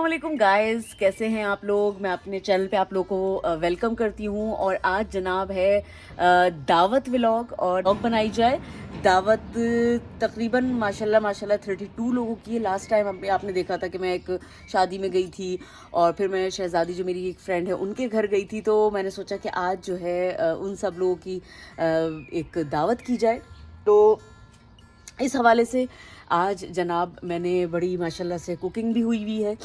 वालेकुम गाइस, कैसे हैं आप लोग। मैं अपने चैनल पे आप लोगों को वेलकम करती हूँ। और आज जनाब है दावत व्लॉग और व्लॉग बनाई जाए। दावत तकरीबन माशाल्लाह माशाल्लाह 32 लोगों की है। लास्ट टाइम आपने देखा था कि मैं एक शादी में गई थी और फिर मैं शहजादी जो मेरी एक फ्रेंड है उनके घर गई थी। तो मैंने सोचा कि आज जो है उन सब लोगों की एक दावत की जाए। तो इस हवाले से आज जनाब मैंने बड़ी माशाल्लाह से कुकिंग भी हुई है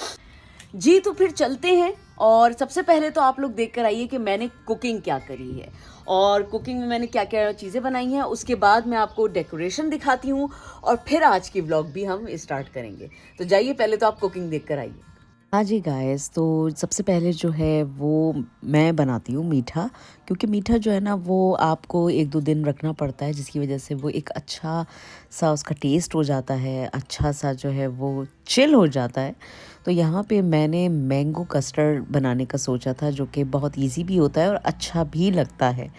जी। तो फिर चलते हैं और सबसे पहले तो आप लोग देख कर आइए कि मैंने कुकिंग क्या करी है और कुकिंग में मैंने क्या क्या चीज़ें बनाई हैं। उसके बाद मैं आपको डेकोरेशन दिखाती हूँ और फिर आज की व्लॉग भी हम स्टार्ट करेंगे। तो जाइए, पहले तो आप कुकिंग देख कर आइए। हाँ जी गाइस, तो सबसे पहले जो है वो मैं बनाती हूँ मीठा, क्योंकि मीठा जो है ना वो आपको 1-2 दिन रखना पड़ता है, जिसकी वजह से वो एक अच्छा सा उसका टेस्ट हो जाता है, अच्छा सा जो है वो चिल हो जाता है। तो यहाँ पे मैंने मैंगो कस्टर्ड बनाने का सोचा था, जो कि बहुत इजी भी होता है और अच्छा भी लगता है।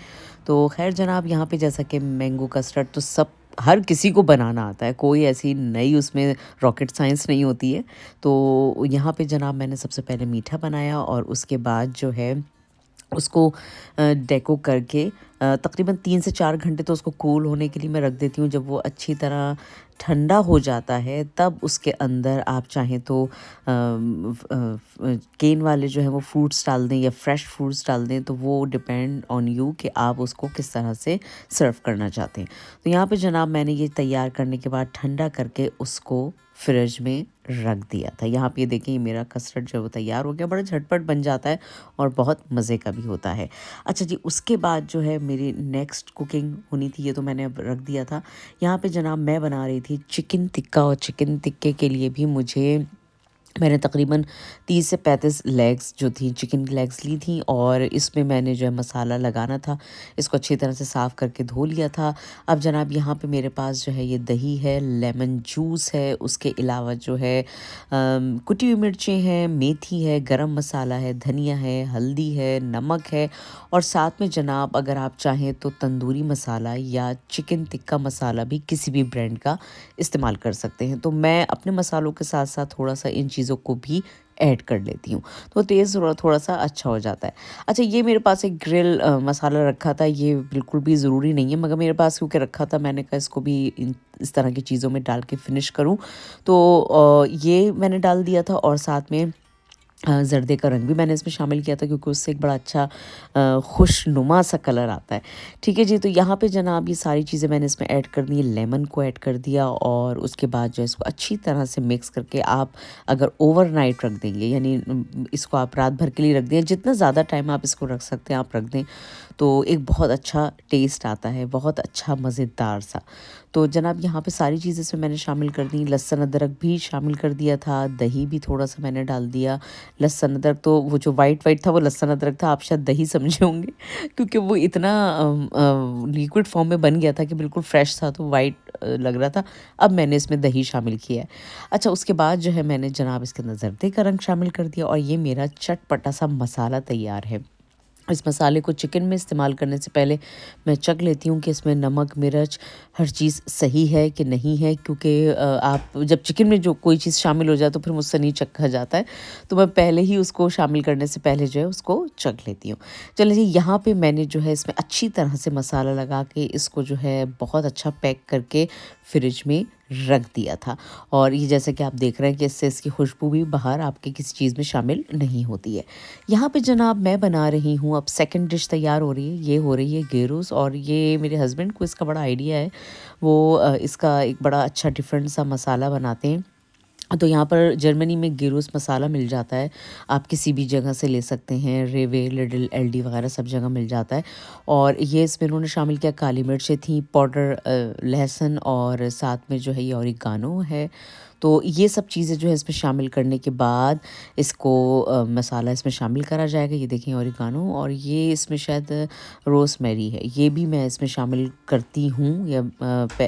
तो खैर जनाब, यहाँ पे जैसा कि मैंगो कस्टर्ड तो हर किसी को बनाना आता है, कोई ऐसी नई उसमें रॉकेट साइंस नहीं होती है। तो यहाँ पे जनाब मैंने सबसे पहले मीठा बनाया और उसके बाद जो है उसको डेको करके तकरीबन 3 से 4 घंटे तो उसको कूल होने के लिए मैं रख देती हूँ। जब वो अच्छी तरह ठंडा हो जाता है तब उसके अंदर आप चाहें तो केन वाले जो है वो फ्रूट्स डाल दें या फ्रेश फ्रूट्स डाल दें, तो वो डिपेंड ऑन यू कि आप उसको किस तरह से सर्व करना चाहते हैं। तो यहाँ पे जनाब मैंने ये तैयार करने के बाद ठंडा करके उसको फ्रिज में रख दिया था। यहाँ पे ये देखिए, मेरा कस्टर्ड जो है वो तैयार हो गया, बड़ा झटपट बन जाता है और बहुत मज़े का भी होता है। अच्छा जी, उसके बाद जो है मेरी नेक्स्ट कुकिंग होनी थी, ये तो मैंने अब रख दिया था। यहाँ पे जनाब मैं बना रही थी चिकन टिक्का, और चिकन टिक्के के लिए भी मैंने तकरीबन 30 से 35 लेग्स जो थी चिकन की लेग्स ली थी और इसमें मैंने जो है मसाला लगाना था। इसको अच्छी तरह से साफ़ करके धो लिया था। अब जनाब यहाँ पे मेरे पास जो है ये दही है, लेमन जूस है, उसके अलावा जो है कुटी हुई मिर्चें हैं, मेथी है, गरम मसाला है, धनिया है, हल्दी है, नमक है और साथ में जनाब अगर आप चाहें तो तंदूरी मसाला या चिकन टिक्का मसाला भी किसी भी ब्रांड का इस्तेमाल कर सकते हैं। तो मैं अपने मसालों के साथ साथ थोड़ा सा इन चीज़ों को भी ऐड कर लेती हूँ, तो टेस्ट थोड़ा सा अच्छा हो जाता है। अच्छा, ये मेरे पास एक ग्रिल मसाला रखा था, ये बिल्कुल भी ज़रूरी नहीं है, मगर मेरे पास क्योंकि रखा था मैंने कहा इसको भी इस तरह की चीज़ों में डाल के फिनिश करूँ। तो ये मैंने डाल दिया था और साथ में ज़र्दे का रंग भी मैंने इसमें शामिल किया था, क्योंकि उससे एक बड़ा अच्छा खुशनुमा सा कलर आता है। ठीक है जी, तो यहाँ पे जनाब ये सारी चीज़ें मैंने इसमें ऐड कर दी, लेमन को ऐड कर दिया और उसके बाद जो है इसको अच्छी तरह से मिक्स करके आप अगर ओवरनाइट रख देंगे, यानी इसको आप रात भर के लिए रख दें, जितना ज़्यादा टाइम आप इसको रख सकते हैं आप रख दें, तो एक बहुत अच्छा टेस्ट आता है, बहुत अच्छा मज़ेदार सा। तो जनाब यहाँ पे सारी चीज़ें इसमें मैंने शामिल कर दी, लहसुन अदरक भी शामिल कर दिया था, दही भी थोड़ा सा मैंने डाल दिया। लहसुन अदरक तो वो जो वाइट वाइट था वो लहसुन अदरक था, आप शायद दही समझे होंगे क्योंकि वो इतना लिक्विड फॉर्म में बन गया था कि बिल्कुल फ्रेश था, तो वाइट लग रहा था। अब मैंने इसमें दही शामिल किया है। अच्छा, उसके बाद जो है मैंने जनाब इसके अंदर ज़र्दे का रंग शामिल कर दिया और ये मेरा चटपटा सा मसाला तैयार है। इस मसाले को चिकन में इस्तेमाल करने से पहले मैं चख लेती हूँ कि इसमें नमक, मिर्च हर चीज़ सही है कि नहीं है, क्योंकि आप जब चिकन में जो कोई चीज़ शामिल हो जाए तो फिर मुझसे नहीं चखा जाता है। तो मैं पहले ही उसको शामिल करने से पहले जो है उसको चख लेती हूँ। चलिए जी, यहाँ पे मैंने जो है इसमें अच्छी तरह से मसाला लगा के इसको जो है बहुत अच्छा पैक करके फ्रिज में रख दिया था। और ये जैसे कि आप देख रहे हैं कि इससे इसकी खुशबू भी बाहर आपके किसी चीज़ में शामिल नहीं होती है। यहाँ पे जनाब मैं बना रही हूँ, अब सेकंड डिश तैयार हो रही है, ये हो रही है गेरोस। और ये मेरे हस्बैंड को इसका बड़ा आइडिया है, वो इसका एक बड़ा अच्छा डिफरेंट सा मसाला बनाते हैं। तो यहाँ पर जर्मनी में गेरोस मसाला मिल जाता है, आप किसी भी जगह से ले सकते हैं, रेवे, लिडल, एलडी वगैरह सब जगह मिल जाता है। और ये इसमें उन्होंने शामिल किया, काली मिर्चें थी, पाउडर लहसुन और साथ में जो है ये ऑरिगानो है। तो ये सब चीज़ें जो है इसमें शामिल करने के बाद इसको मसाला इसमें शामिल करा जाएगा। ये देखें ऑरिगानो, और ये इसमें शायद रोज़मेरी है, ये भी मैं इसमें शामिल करती हूँ, या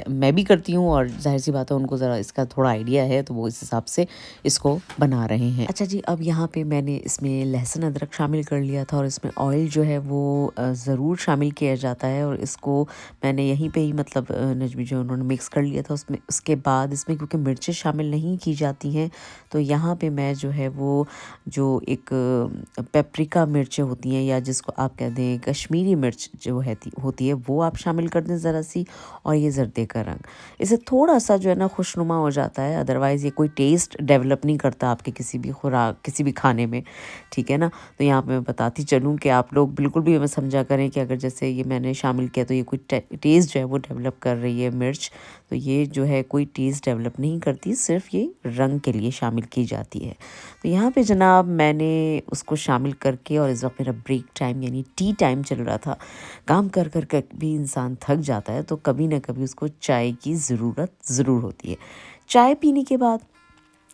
मैं भी करती हूँ, और जाहिर सी बात है उनको ज़रा इसका थोड़ा आइडिया है तो वो इस हिसाब से इसको बना रहे हैं। अच्छा जी, अब यहाँ पे मैंने इसमें लहसुन अदरक शामिल कर लिया था और इसमें ऑयल जो है वो ज़रूर शामिल किया जाता है, और इसको मैंने यहीं पे ही मतलब नजमी जो उन्होंने मिक्स कर लिया था उसमें। उसके बाद इसमें क्योंकि मिर्चें शामिल शामिल नहीं की जाती हैं, तो यहाँ पे मैं जो है वो जो एक पेपरिका मिर्चें होती हैं, या जिसको आप कह दें कश्मीरी मिर्च जो है होती है, वो आप शामिल कर दें ज़रा सी, और ये ज़र्दे का रंग। इससे थोड़ा-सा जो है ना खुशनुमा हो जाता है, अदरवाइज़ ये कोई टेस्ट डेवलप नहीं करता आपके किसी भी खुराक, किसी भी खाने में, ठीक है ना? तो यहाँ पे मैं बताती चलूँ कि आप लोग बिल्कुल भी हमें समझा करें कि अगर जैसे ये मैंने शामिल किया तो ये कोई टेस्ट जो है वो डेवलप कर रही है मिर्च, तो ये जो है कोई टेस्ट डेवलप नहीं करती, सिर्फ ये रंग के लिए शामिल की जाती है। तो यहाँ पे जनाब मैंने उसको शामिल करके, और इस वक्त मेरा ब्रेक टाइम यानी टी टाइम चल रहा था। काम कर कर कर भी इंसान थक जाता है, तो कभी ना कभी उसको चाय की ज़रूरत ज़रूर होती है। चाय पीने के बाद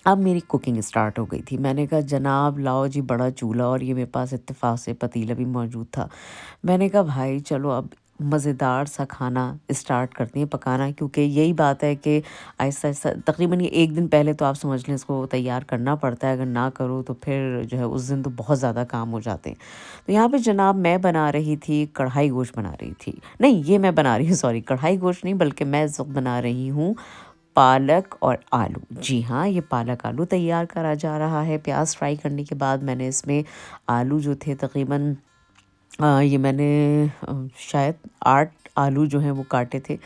अब मेरी कुकिंग स्टार्ट हो गई थी। मैंने कहा जनाब लाओ जी बड़ा चूल्हा, और ये मेरे पास इत्तेफाक से पतीला भी मौजूद था। मैंने कहा भाई चलो अब मज़ेदार सा खाना स्टार्ट करते हैं पकाना, क्योंकि यही बात है कि आहिस्ता आहिस्ता तकरीबन ये 1 दिन पहले तो आप समझ लें इसको तैयार करना पड़ता है, अगर ना करो तो फिर जो है उस दिन तो बहुत ज़्यादा काम हो जाते हैं। तो यहाँ पे जनाब मैं बना रही थी कढ़ाई गोश्त बना रही थी, नहीं ये मैं बना रही हूँ, सॉरी कढ़ाई गोश्त नहीं, बल्कि मैं इस वक्त बना रही हूँ पालक और आलू। जी हाँ, ये पालक आलू तैयार करा जा रहा है। प्याज फ्राई करने के बाद मैंने इसमें आलू जो थे तकरीबन ये मैंने शायद 8 आलू जो हैं वो काटे थे,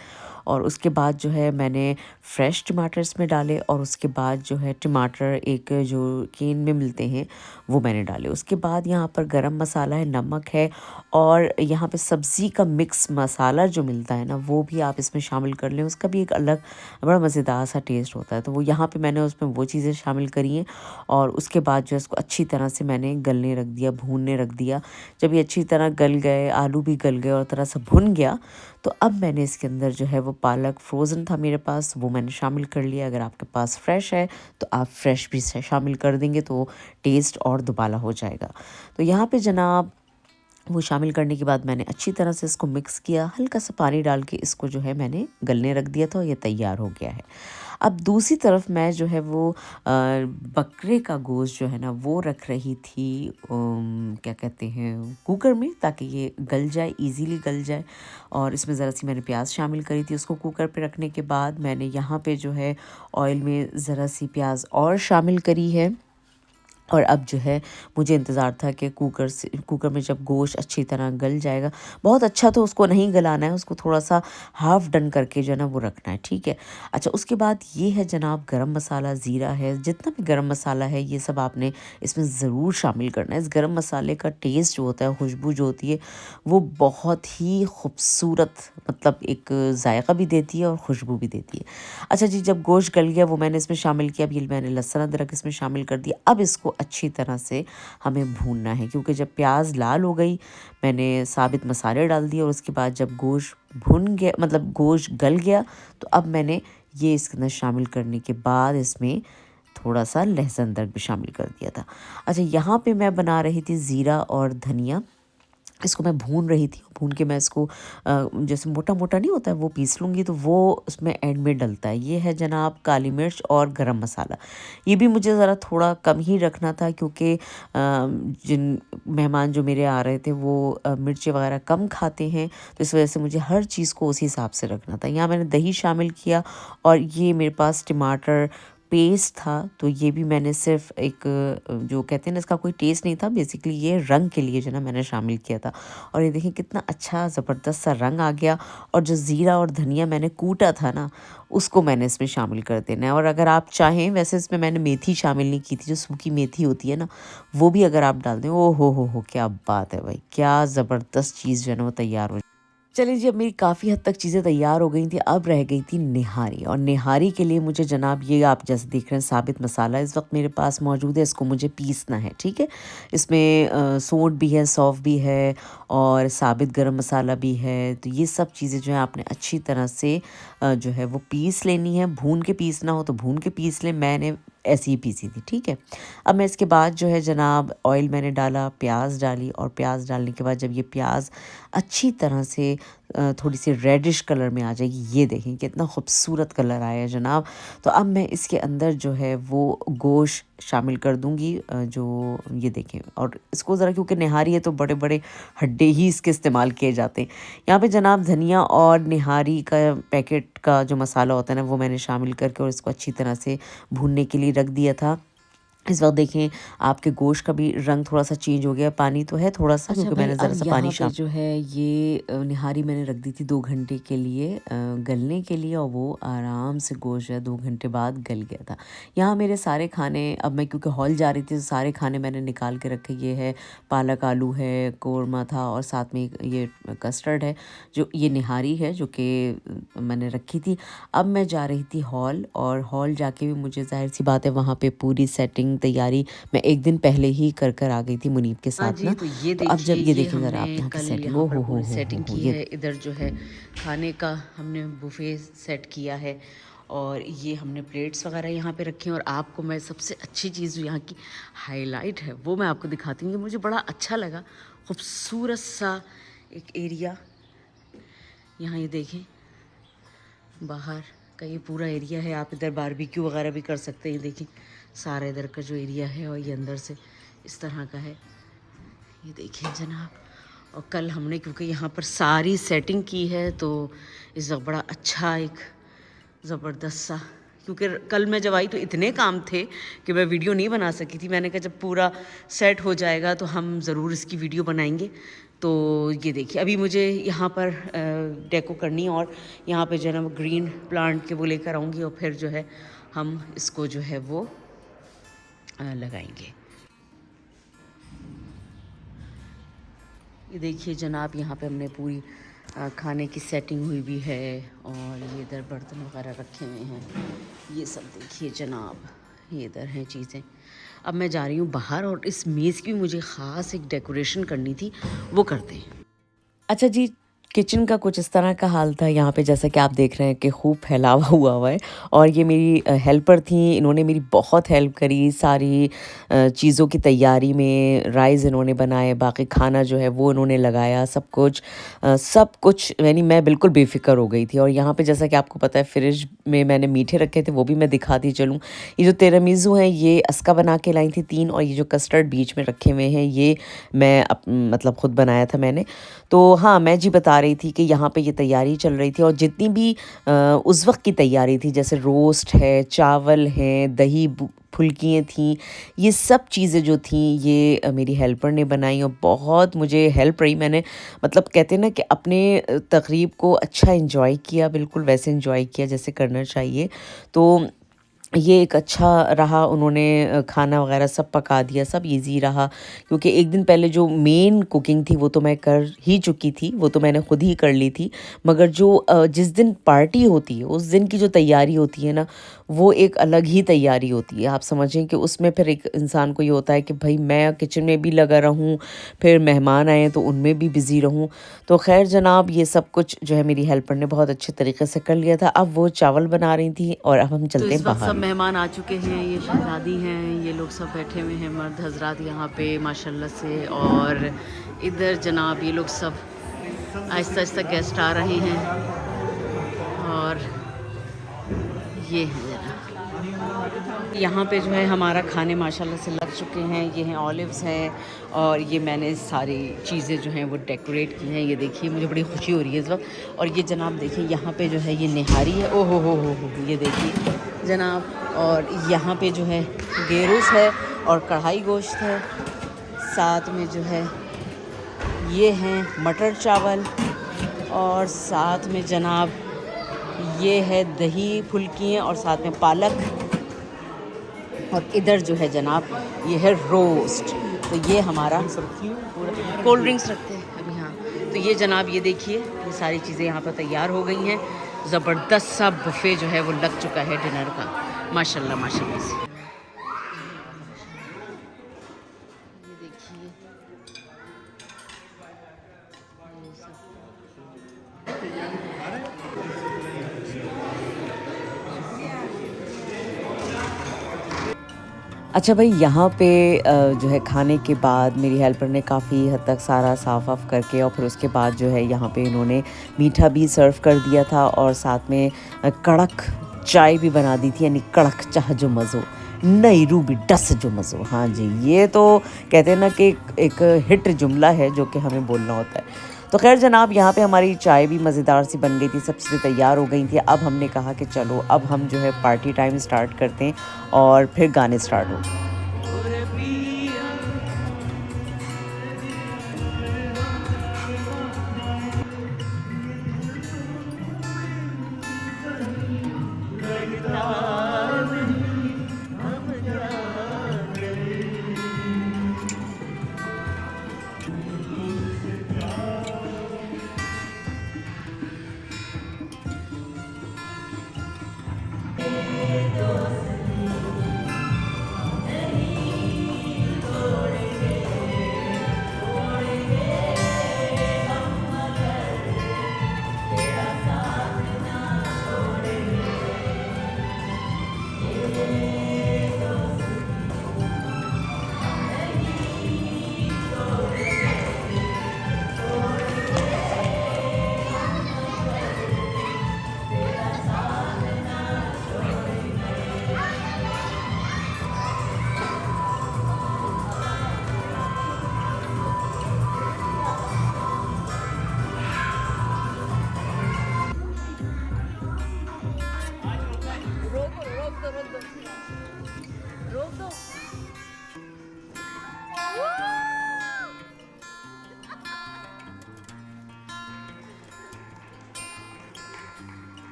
और उसके बाद जो है मैंने फ्रेश टमाटर इसमें डाले, और उसके बाद जो है टमाटर एक जो केन में मिलते हैं वो मैंने डाले। उसके बाद यहाँ पर गरम मसाला है, नमक है, और यहाँ पे सब्ज़ी का मिक्स मसाला जो मिलता है ना वो भी आप इसमें शामिल कर लें, उसका भी एक अलग बड़ा मज़ेदार सा टेस्ट होता है। तो वो यहाँ पे मैंने उसमें वो चीज़ें शामिल करी हैं, और उसके बाद जो है इसको अच्छी तरह से मैंने गलने रख दिया, भूनने रख दिया। जब ये अच्छी तरह गल गए, आलू भी गल गए और तरह से भुन गया, तो अब मैंने इसके अंदर जो है वो पालक फ्रोज़न था मेरे पास, वो मैंने शामिल कर लिया। अगर आपके पास फ्रेश है तो आप फ्रेश भी शामिल कर देंगे, तो टेस्ट और दुबाला हो जाएगा। तो यहाँ पे जनाब वो शामिल करने के बाद मैंने अच्छी तरह से इसको मिक्स किया, हल्का सा पानी डाल के इसको जो है मैंने गलने रख दिया था, और ये तैयार हो गया है। अब दूसरी तरफ मैं जो है वो बकरे का गोश्त जो है ना वो रख रही थी क्या कहते हैं कुकर में, ताकि ये गल जाए, इजीली गल जाए। और इसमें ज़रा सी मैंने प्याज शामिल करी थी। उसको कुकर पे रखने के बाद मैंने यहाँ पे जो है ऑयल में ज़रा सी प्याज और शामिल करी है, और अब जो है मुझे इंतज़ार था कि कुकर में जब गोश्त अच्छी तरह गल जाएगा, बहुत अच्छा तो उसको नहीं गलाना है, उसको थोड़ा-सा हाफ़ डन करके जो है ना वो रखना है, ठीक है। अच्छा उसके बाद ये है जनाब गरम मसाला, ज़ीरा है, जितना भी गरम मसाला है ये सब आपने इसमें ज़रूर शामिल करना है। इस गरम मसाले का टेस्ट जो होता है, खुशबू जो होती है, वो बहुत ही खूबसूरत मतलब एक जायका भी देती है और खुशबू भी देती है। अच्छा जी, जब गोश्त गल गया वो मैंने इसमें शामिल किया। अब ये मैंने लहसुन अदरक इसमें शामिल कर दिया। अब इसको अच्छी तरह से हमें भूनना है, क्योंकि जब प्याज लाल हो गई मैंने साबित मसाले डाल दिए, और उसके बाद जब गोश्त भुन गया मतलब गोश्त गल गया, तो अब मैंने ये इसके अंदर शामिल करने के बाद इसमें थोड़ा सा लहसुन अदरक भी शामिल कर दिया था। अच्छा यहाँ पे मैं बना रही थी ज़ीरा और धनिया, इसको मैं भून रही थी। भून के मैं इसको जैसे मोटा मोटा नहीं होता है वो पीस लूँगी, तो वो उसमें एंड में डलता है। ये है जनाब काली मिर्च और गरम मसाला। ये भी मुझे ज़रा थोड़ा कम ही रखना था, क्योंकि जिन मेहमान जो मेरे आ रहे थे वो मिर्ची वगैरह कम खाते हैं, तो इस वजह से मुझे हर चीज़ को उसी हिसाब से रखना था। यहाँ मैंने दही शामिल किया, और ये मेरे पास टमाटर पेस्ट था, तो ये भी मैंने सिर्फ एक जो कहते हैं ना इसका कोई टेस्ट नहीं था, बेसिकली ये रंग के लिए जो ना मैंने शामिल किया था। और ये देखिए कितना अच्छा ज़बरदस्त सा रंग आ गया। और जो ज़ीरा और धनिया मैंने कूटा था ना उसको मैंने इसमें शामिल कर देना है। और अगर आप चाहें, वैसे इसमें मैंने मेथी शामिल नहीं की थी, जो सूखी मेथी होती है ना वो भी अगर आप डाल दें, ओ हो क्या बात है भाई, क्या ज़बरदस्त चीज़ जो है ना वो तैयार हो। चलिए जी, अब मेरी काफ़ी हद तक चीज़ें तैयार हो गई थी, अब रह गई थी निहारी। और निहारी के लिए मुझे जनाब ये आप जैसे देख रहे हैं साबित मसाला इस वक्त मेरे पास मौजूद है, इसको मुझे पीसना है, ठीक है। इसमें सौंठ भी है, सौंफ भी है, और साबित गरम मसाला भी है। तो ये सब चीज़ें जो है आपने अच्छी तरह से जो है वो पीस लेनी है। भून के पीसना हो तो भून के पीस लें, मैंने ऐसी ही पीसी थी, ठीक है। अब मैं इसके बाद जो है जनाब ऑयल मैंने डाला, प्याज डाली, और प्याज डालने के बाद जब ये प्याज अच्छी तरह से थोड़ी सी रेडिश कलर में आ जाएगी। ये देखें कितना खूबसूरत कलर आया है जनाब। तो अब मैं इसके अंदर जो है वो गोश्त शामिल कर दूंगी, जो ये देखें, और इसको ज़रा, क्योंकि निहारी है तो बड़े बड़े हड्डे ही इसके इस्तेमाल किए जाते हैं। यहाँ पे जनाब धनिया और निहारी का पैकेट का जो मसाला होता है ना, वो मैंने शामिल करके और इसको अच्छी तरह से भूनने के लिए रख दिया था। इस वक्त देखें आपके गोश्त का भी रंग थोड़ा सा चेंज हो गया, पानी तो है थोड़ा सा, क्योंकि मैंने ज़रा सा पानी शामिल जो है ये निहारी मैंने रख दी थी 2 घंटे के लिए गलने के लिए, और वो आराम से गोश्त है 2 घंटे बाद गल गया था। यहाँ मेरे सारे खाने, अब मैं क्योंकि हॉल जा रही थी तो सारे खाने मैंने निकाल के रखे। ये है पालक आलू है, कौरमा था, और साथ में ये कस्टर्ड है, जो ये निहारी है जो कि मैंने रखी थी। अब मैं जा रही थी हॉल, और हॉल जाके भी मुझे जाहिर सी बात है वहाँ पे पूरी सेटिंग तैयारी मैं एक दिन पहले ही कर आ गई थी मुनीब के साथ ना। तो ये तो अब जब ये देखें हमने ज़रा आप यहाँ की कल सेटिंग, यहाँ ओ पर पूरी हो सेटिंग की ये है। इधर जो है खाने का हमने बुफे सेट किया है, और ये हमने प्लेट्स वगैरह यहाँ पे रखे हैं। और आपको मैं सबसे अच्छी चीज़ जो यहाँ की हाईलाइट है वो मैं आपको दिखाती हूँ। ये मुझे बड़ा अच्छा लगा, खूबसूरत सा एक एरिया। यहाँ ये देखें बाहर का ये पूरा एरिया है, आप इधर बारबेक्यू वगैरह भी कर सकते हैं। देखिए सारा इधर का जो एरिया है, और ये अंदर से इस तरह का है, ये देखिए जनाब। और कल हमने क्योंकि यहाँ पर सारी सेटिंग की है, तो इस वक्त बड़ा अच्छा एक ज़बरदस्त सा, क्योंकि कल मैं जब आई तो इतने काम थे कि मैं वीडियो नहीं बना सकी थी। मैंने कहा जब पूरा सेट हो जाएगा तो हम ज़रूर इसकी वीडियो बनाएंगे। तो ये देखिए अभी मुझे यहाँ पर डेको करनी है, और यहाँ पे जो है ना ग्रीन प्लांट के वो लेकर आऊँगी, और फिर जो है हम इसको जो है वो लगाएंगे। ये देखिए जनाब यहाँ पे हमने पूरी खाने की सेटिंग हुई भी है, और ये इधर बर्तन वगैरह रखे हुए हैं। ये सब देखिए जनाब, ये इधर हैं चीज़ें। अब मैं जा रही हूँ बाहर, और इस मेज़ की भी मुझे ख़ास एक डेकोरेशन करनी थी, वो करते हैं। अच्छा जी, किचन का कुछ इस तरह का हाल था यहाँ पे, जैसा कि आप देख रहे हैं कि खूब फैलावा हुआ है। और ये मेरी हेल्पर थी, इन्होंने मेरी बहुत हेल्प करी सारी चीज़ों की तैयारी में। राइस इन्होंने बनाए, बाकी खाना जो है वो इन्होंने लगाया, सब कुछ यानी मैं बिल्कुल बेफिक्र हो गई थी। और यहाँ पे जैसा कि आपको पता है फ्रिज में मैंने मीठे रखे थे, वो भी मैं दिखाती चलूँ। ये जो तिरामिसू हैं ये अस्का बना के लाई थी 3, और ये जो कस्टर्ड बीच में रखे हुए हैं ये मैं मतलब ख़ुद बनाया था मैंने। तो हाँ, मैं जी बता रही थी कि यहाँ पे ये तैयारी चल रही थी, और जितनी भी उस वक्त की तैयारी थी, जैसे रोस्ट है, चावल हैं, दही फुल्कियाँ थीं, ये सब चीज़ें जो थीं ये मेरी हेल्पर ने बनाई, और बहुत मुझे हेल्प रही। मैंने मतलब कहते हैं ना कि अपने तकरीब को अच्छा एंजॉय किया, बिल्कुल वैसे एंजॉय किया जैसे करना चाहिए। तो ये एक अच्छा रहा, उन्होंने खाना वगैरह सब पका दिया, सब इजी रहा। क्योंकि एक दिन पहले जो मेन कुकिंग थी वो तो मैं कर ही चुकी थी, वो तो मैंने खुद ही कर ली थी। मगर जो जिस दिन पार्टी होती है उस दिन की जो तैयारी होती है ना, वो एक अलग ही तैयारी होती है। आप समझें कि उसमें फिर एक इंसान को ये होता है कि भाई मैं किचन में भी लगा रहूं, फिर मेहमान आए तो उनमें भी बिज़ी रहूं। तो खैर जनाब, ये सब कुछ जो है मेरी हेल्पर ने बहुत अच्छे तरीके से कर लिया था। अब वो चावल बना रही थी, और अब हम तो चलते इस हैं वक्त सब बाहर। मेहमान आ चुके हैं, ये शहजादी हैं, ये लोग सब बैठे हुए हैं, मर्द हजरात यहाँ पे माशाल्लाह से। और इधर जनाब ये लोग सब आहिस्ता आहिस्ता गेस्ट आ रहे हैं, और ये है जनाब यहाँ पे जो है हमारा खाने माशाल्लाह से लग चुके हैं। ये हैं ऑलिव्स हैं, और ये मैंने सारी चीज़ें जो हैं वो डेकोरेट की हैं। ये देखिए मुझे बड़ी खुशी हो रही है इस वक्त। और ये जनाब देखिए यहाँ पे जो है ये निहारी है, ओ हो, ये देखिए जनाब। और यहाँ पे जो है गेरूस है, और कढ़ाई गोश्त है, साथ में जो है ये हैं मटर चावल, और साथ में जनाब ये है दही फुल्कियाँ, और साथ में पालक। और इधर जो है जनाब ये है रोस्ट। तो ये हमारा कोल्ड ड्रिंक्स रखते हैं अभी। हाँ, तो ये जनाब ये देखिए ये सारी चीज़ें यहाँ पर तैयार हो गई हैं। ज़बरदस्त सा बुफ़े जो है वो लग चुका है डिनर का, माशाल्लाह माशाल्लाह से। ये देखिए अच्छा भाई, यहाँ पे जो है खाने के बाद मेरी हेल्पर ने काफ़ी हद तक सारा साफ़ वाफ़ करके और फिर उसके बाद जो है यहाँ पे इन्होंने मीठा भी सर्व कर दिया था और साथ में कड़क चाय भी बना दी थी, यानी कड़क चाह जो मज़ो, नई रूबी डस जो मज़ो। हाँ जी, ये तो कहते हैं ना कि एक हिट जुमला है जो कि हमें बोलना होता है। तो खैर जनाब, यहाँ पे हमारी चाय भी मज़ेदार सी बन गई थी, सब चीज़ें तैयार हो गई थी। अब हमने कहा कि चलो अब हम जो है पार्टी टाइम स्टार्ट करते हैं और फिर गाने स्टार्ट हो गए।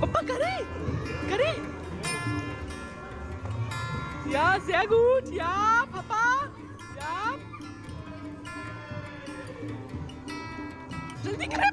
Papa, करे करे ja sehr gut ja Papa ja जल्दी करे